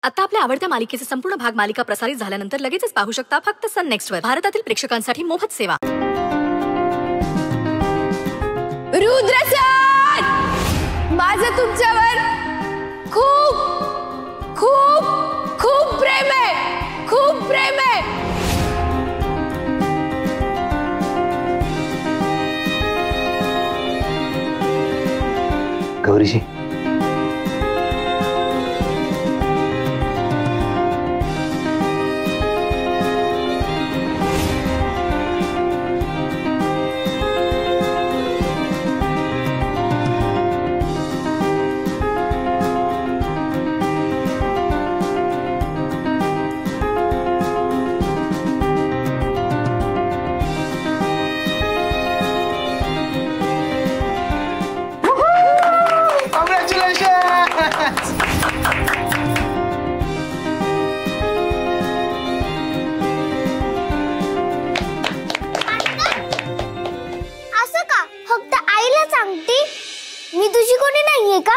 आता आपल्या आवडत्या मालिकेचे संपूर्ण भाग मालिका प्रसारित झाल्यानंतर लगेचच पाहू शकता फक्त सन नेक्स्ट वर. भारतातील प्रेक्षकांसाठी मोफत सेवा. रुद्रसर, माझं तुमच्यावर खूप खूप खूप प्रेम आहे, खूप प्रेम आहे. गौरीजी, मी तुझी कोणी नाहीये का?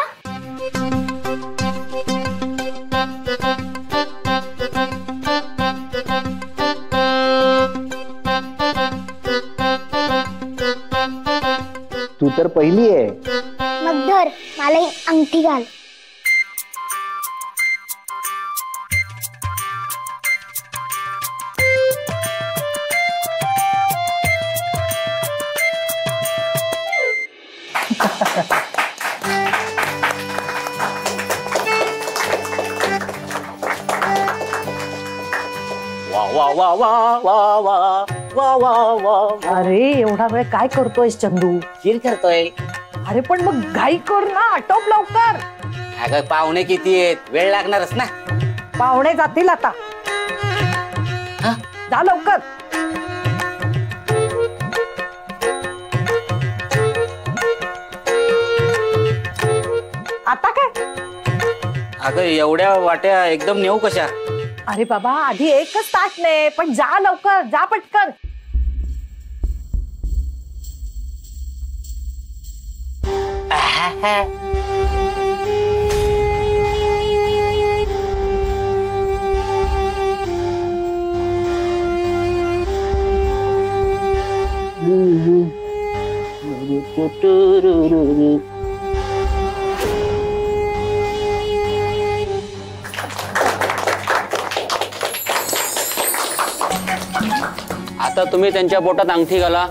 तू तर पहिली आहे. मग धर, मला ही अंगठी घाल. अरे एवढा वेळ काय करतोयस चंदू? खीर करतोय. अरे पण मग घाई कर ना, आटोप लवकर. अगं पाहुणे किती आहेत, वेळ लागणारच ना. पाहुणे जातील आता. जा लवकर. आता काय? अगं एवढ्या वाट्या एकदम नेऊ कशा? अरे बाबा, आधी एकच ताट ने, पण जा लवकर, जा पटकन. आता तुम्ही त्यांच्या बोटात अंगठी घाला.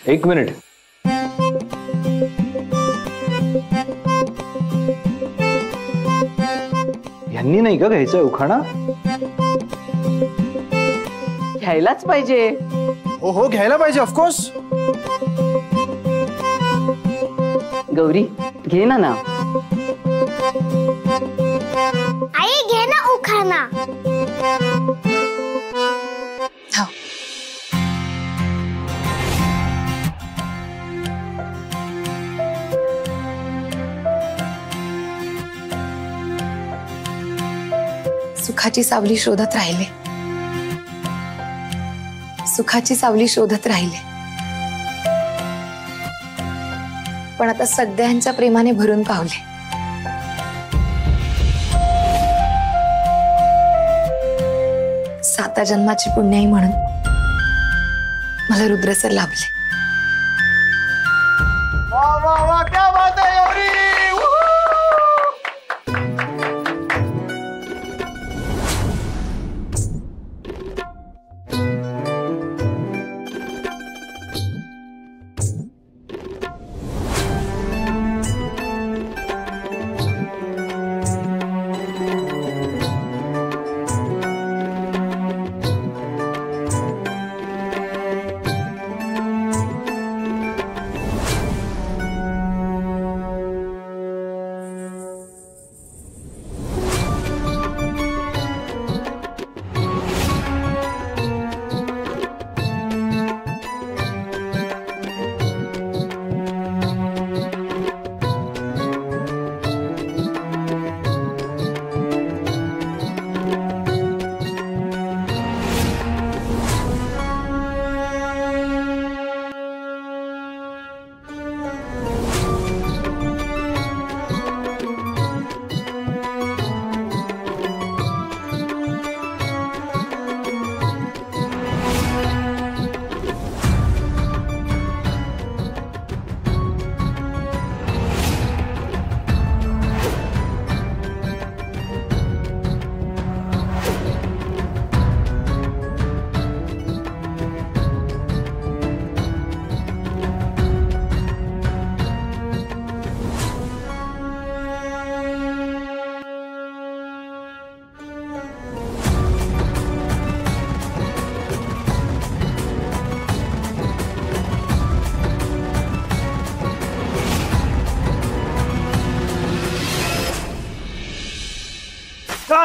एक मिनिट. यांनी नाही का घ्यायचं उखाणा? घ्यायलाच पाहिजे. हो हो, घ्यायला पाहिजे ऑफकोर्स. गौरी घे ना. आई घे ना उखाणा. सुखाची सावली शोधत राहिले, सुखाची सावली शोधत राहिले, पण आता सगळ्यांच्या प्रेमाने भरून पावले. साता जन्माची पुण्याई म्हणून मला रुद्रसर लाभले. वाह वाह वाह, क्या बात है गौरी. बसा.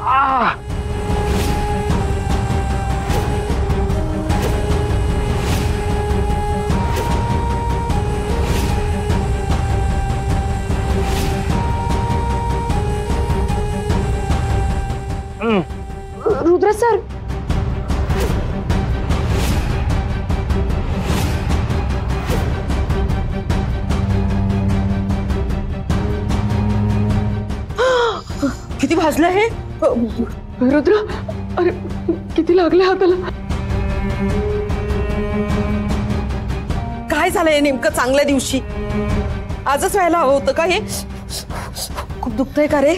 आ. रुद्र सर, किती भाजलं हे? रुद्र, अरे किती लागले हाताला. काय झालंय नेमकं चांगल्या दिवशी? आजच व्हायला हवं होतं का हे? खूप दुखतंय का रे?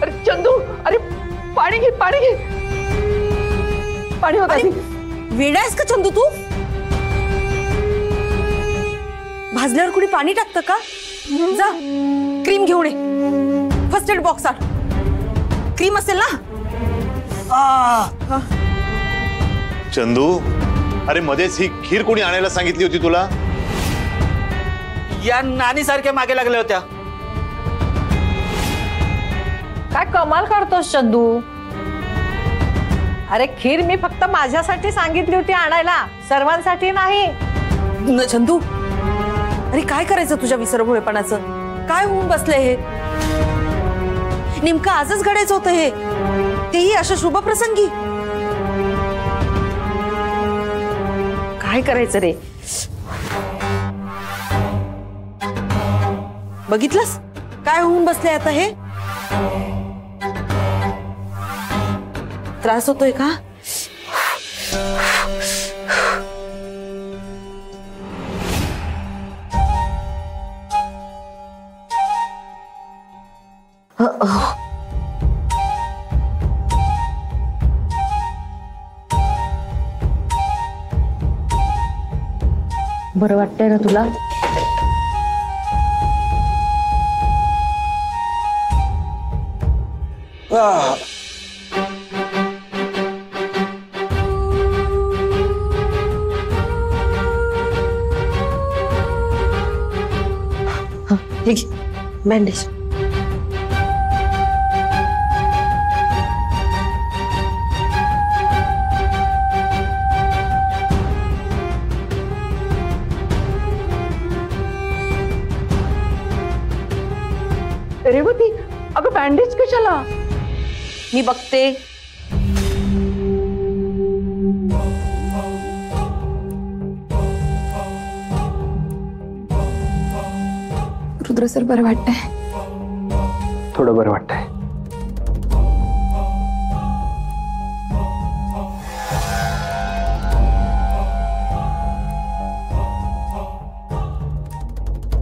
अरे चंदू, अरे पाणी घे, पाणी घे. पाणी होत आधी. वेडा आहेस का चंदू तू? भाजल्यावर कुणी पाणी टाकतं का? जा क्रीम घेऊन ये. फर्स्ट एड बॉक्स आण. क्रीम असेल ना? चंदू, अरे मध्येच ही खीर कोणी आणायला सांगितली होती तुला? या नानी सारख्या मागे लागल्या होत्या. काय कमाल करतोस चंदू? अरे खीर मी फक्त माझ्यासाठी सांगितली होती आणायला, सर्वांसाठी नाही. चंदू, अरे काय करायचं तुझ्या विसरभोळेपणाचं? काय होऊन बसले हे? नेमकं आजच घडायचं होतं हे, तेही अशा शुभ प्रसंगी. काय करायचं रे? बघितलंस काय होऊन बसले आता हे? त्रास होतोय का? बरं वाटतंय ना तुला? बँडेज. रेवती, अगं बँडेज कशाला? मी बघते. रुद्र सर, बरं वाटतंय? थोडं बरं वाटतंय.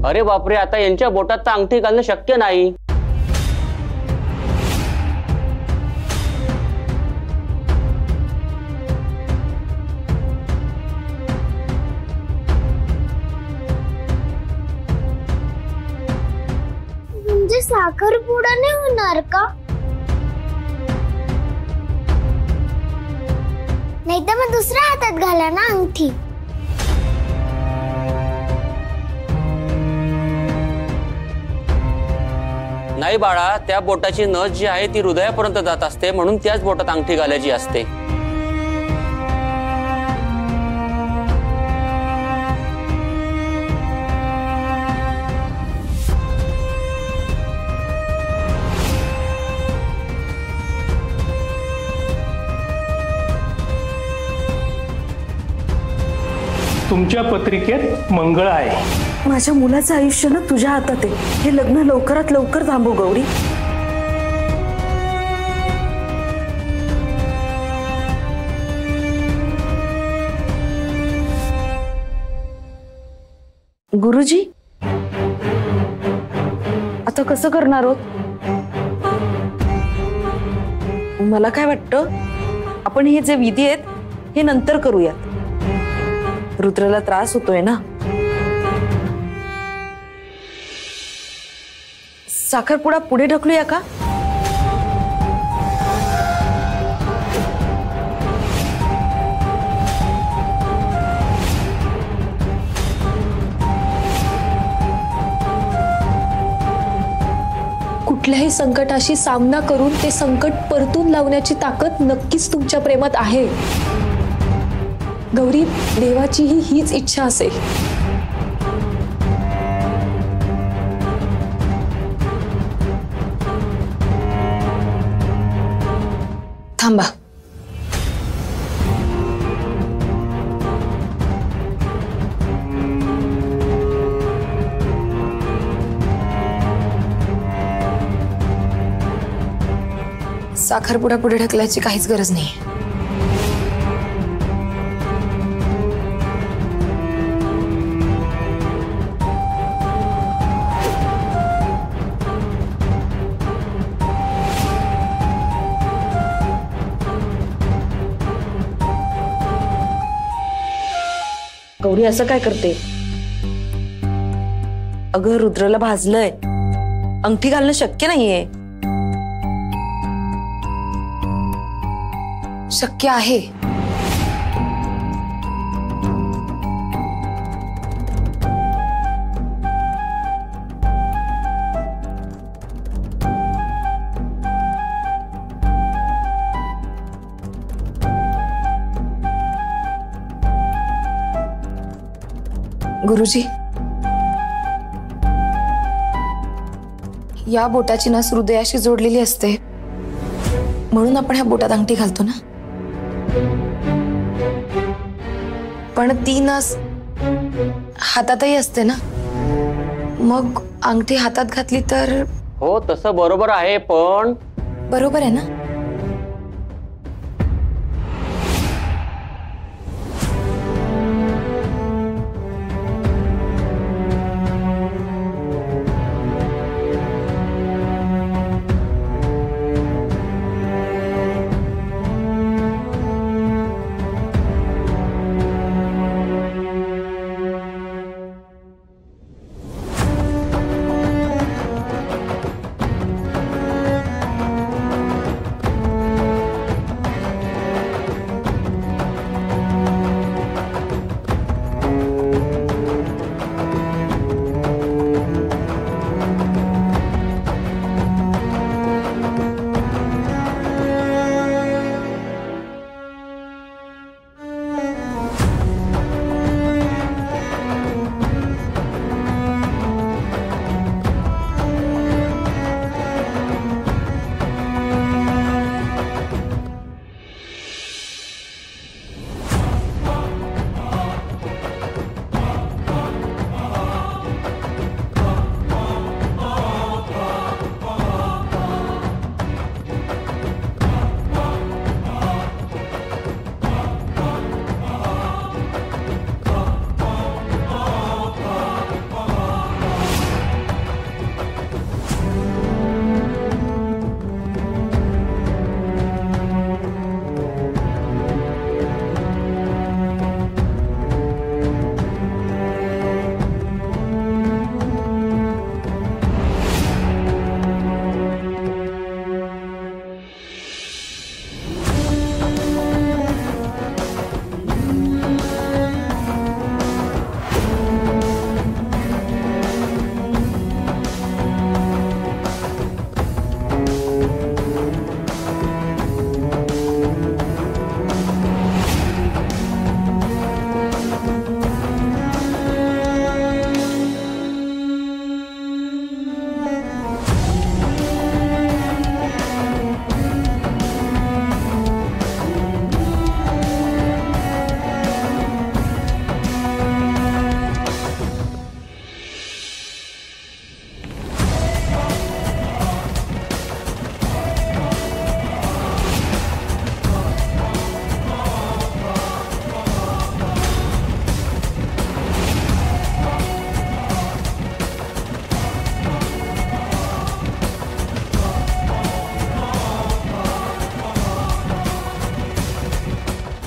अरे बापरे, आता यांच्या बोटात तर अंगठी घालणं शक्य नाही. म्हणजे साखरपुडा नाही होणार का? नाही तर मग दुसऱ्या हातात घाला ना अंगठी. नाही बाळा, त्या बोटाची नस जी आहे ती हृदयापर्यंत जात असते, म्हणून त्याच बोटात अंगठी घालायची असते. तुमच्या पत्रिकेत मंगळ आहे. माझ्या मुलाचं आयुष्य ना तुझ्या हातात आहे. हे लग्न लवकरात लवकर थांबव गौरी. गुरुजी, आता कसं करणार आहोत? मला काय वाटतं, आपण हे जे विधी आहेत हे नंतर करूयात. रुद्रला त्रास होतोय ना. साखरपुडा पुढे ढकलूया का? कुठल्याही संकटाशी सामना करून ते संकट परतून लावण्याची ताकद नक्कीच तुमच्या प्रेमात आहे. गौरी, देवाचीही हीच इच्छा असेल. थांबा. साखरपुडा पुढे ढकलायची काहीच गरज नाही. गौरी असं काय करते? अगं रुद्रला भाजलंय, अंगठी घालणं शक्य नाहीये. शक्य आहे. गुरुजी, या बोटाची नस हृदयाशी जोडलेली असते, म्हणून आपण ह्या बोटात अंगठी घालतो ना. पण ती नस हातातही असते ना, मग अंगठी हातात घातली तर? हो, तसं बरोबर आहे, पण बरोबर आहे ना.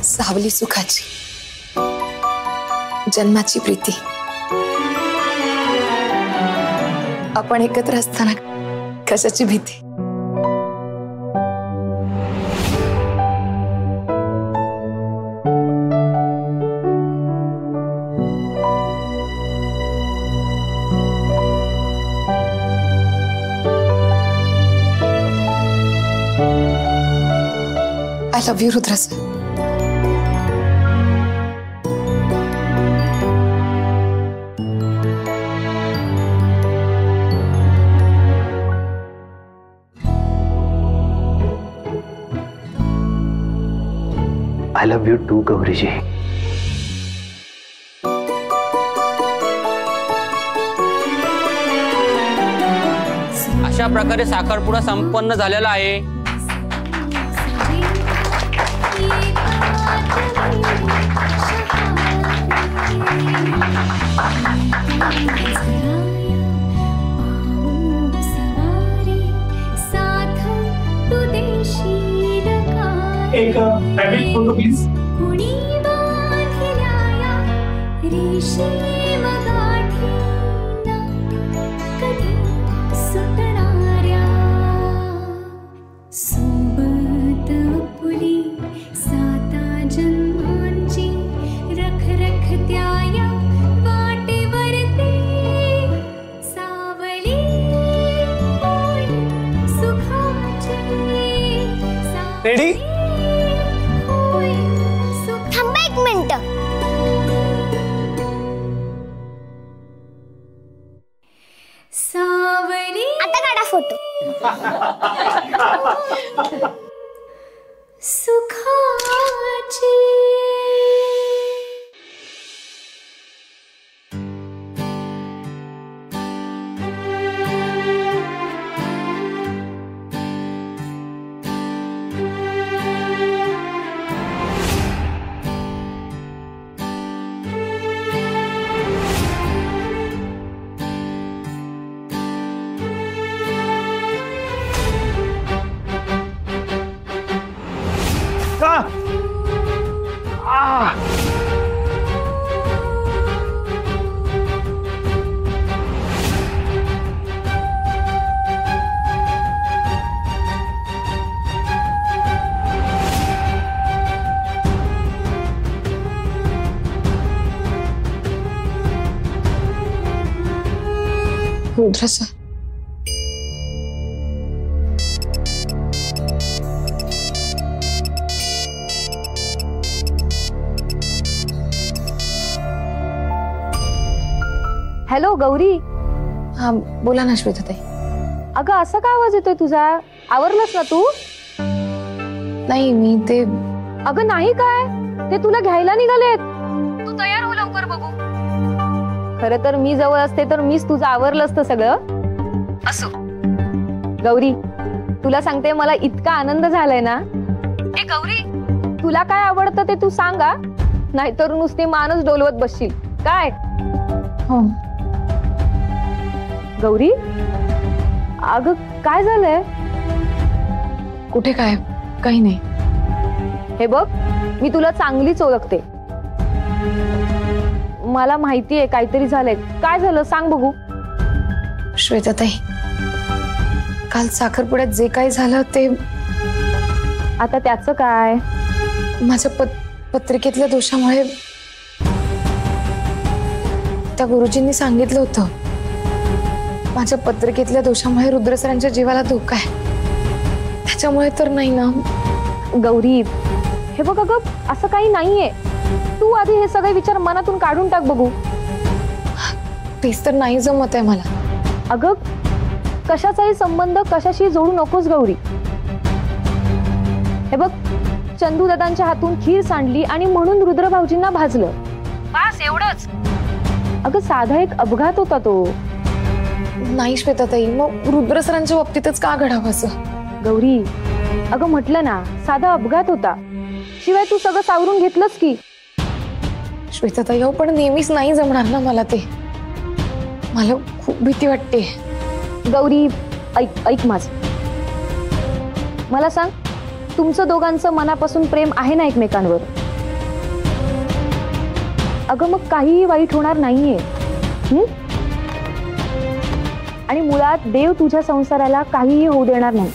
सावली सुखाची, जन्माची प्रीती. आपण एकत्र असताना कशाची भीती. I love you Rudra sir. I love you too Gauriji. अशा प्रकारे साखरपुडा संपन्न झालेला आहे. एक फॅमिली फोटो प्लीज. रेडी. थांबा एक मिनिट. आता काढा फोटो. सुखाची रुद्र सर. हॅलो गौरी. हा बोला ना श्वेताताई. अगं असं का आवाज येतोय तुझा? आवरलंस ना तू? नाही मी ते. अगं नाही काय, ते तुला घ्यायला निघालेत. तू तयार हो लवकर बघू. खरं तर मी जवळ असते तर मीच तुझं आवरलं असतं सगळं. असो गौरी, तुला सांगते मला इतका आनंद झालाय ना. ए गौरी, तुला काय आवडतं ते तू सांगा, नाहीतर नुसती मानच डोलवत बसशील काय. हो गौरी, अगं काय झालंय? कुठे काय, काही नाही. हे बघ, मी तुला चांगलीच ओळखते. मला माहितीये काहीतरी झालंय. काय झालं सांग बघू. श्वेताताई, काल साखरपुड्यात जे काही झालं ते. आता त्याचं काय? माझ्या पत्रिकेतल्या दोषामुळे त्या गुरुजींनी सांगितलं होतं. माझ्या पत्रिकेतल्या दोषामुळे रुद्रसरांच्या जीवाला धोका आहे. त्याच्यामुळे तर नाही ना. गौरी, हे बघ अगं असं काही नाहीये. तू आधी हे सगळे विचार मनातून काढून टाक बघू. तेच तर नाही जमत आहे मला. अगं कशाचाही संबंध कशाशी जोडू नकोस गौरी. हे बघ, चंदू दादांच्या हातून खीर सांडली आणि म्हणून रुद्र भाऊजींना भाजलं, बस एवढंच. अगं साधा एक अपघात होता तो. नाही श्वेताताई, मग रुद्रसरांच्या बाबतीतच का घडावं असं? गौरी अगं म्हटलं ना, साधा अपघात होता. शिवाय तू सगळं सावरून घेतलंस की. श्वेताताई, पण नेहमीच नाही जमणार ना मला ते. मला खूप भीती वाटते. गौरी ऐक ऐक माझं. मला सांग, तुमचं दोघांचं मनापासून प्रेम आहे ना एकमेकांवर? अगं मग काहीही वाईट होणार नाहीये. आणि मुळात देव तुझ्या संसाराला काहीही होऊ देणार नाही.